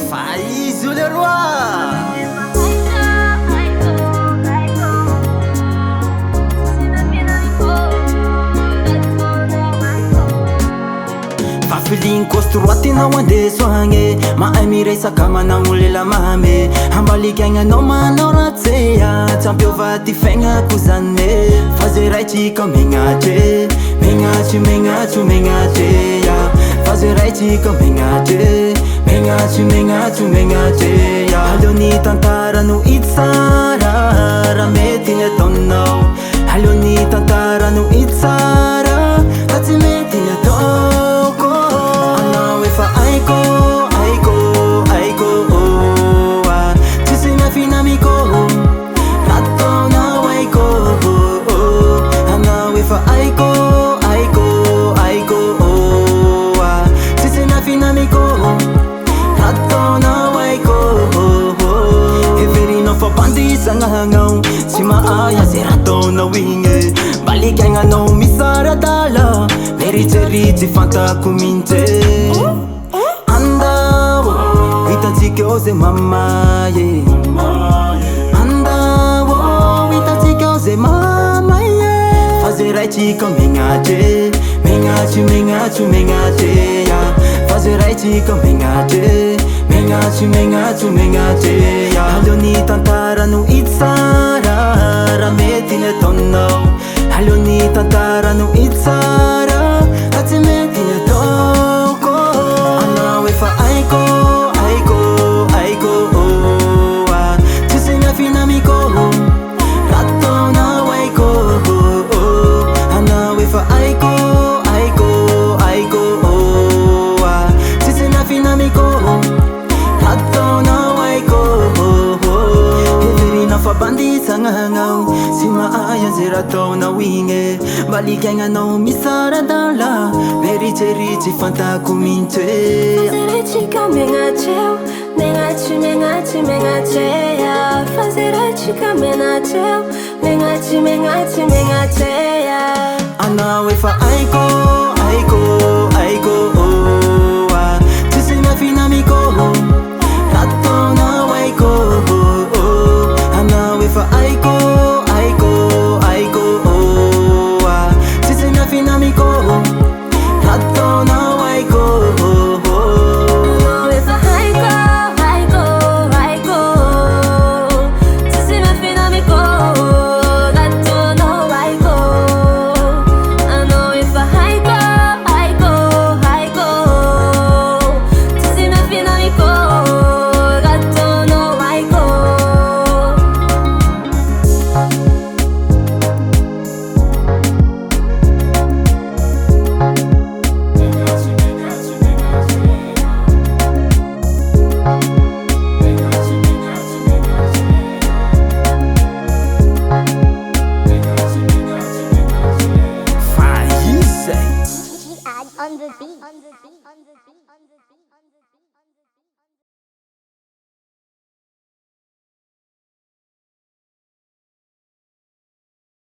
Faizo le roi. Feeling construatinao andeso agny mahay miresaka managno lela mamy ambalikiagnanao manao ratsea tsy ampiova ty fiaignako zany fa zay raitsika megnatre megnatry megnatry megnatre fa zay raitsika megnatre megnatry megnatry megnatre aleony tantara no hita tsara raha mety ny ataonao aleony tantara no hita tsara fa tsy mety ny ataoko fa aiko aiko aiko tsisy miafinamiko rataonao aiko anao efa aiko aiko aiko tsisy miafinamiko rataonao aiko everinao fampandisagnanao tsy maaya zay rataonao igny balikiagnanao misaradala meritseritsy fantako mihitsy hitantsika zay mamaye andao hitantsika zay mamaye fa zay raitsika megnatre megnatry megnatry megnatre fa zay raitsika megnatre megnatry megnatry megnatre aleony tantara no hita tsara raha mety ny ataonao aleony tantara no hita tsara fa tsy mety ny ataoko anao efa aiko banditsagnanao sy maaya zay rataonao igny balikiagnanao misaradala meritseritsy fantako mihitsy fa zay raitsika megnatreo megnatry megnatry megnatre fa zay raitsika megnatreo megnatry megnatry megnatre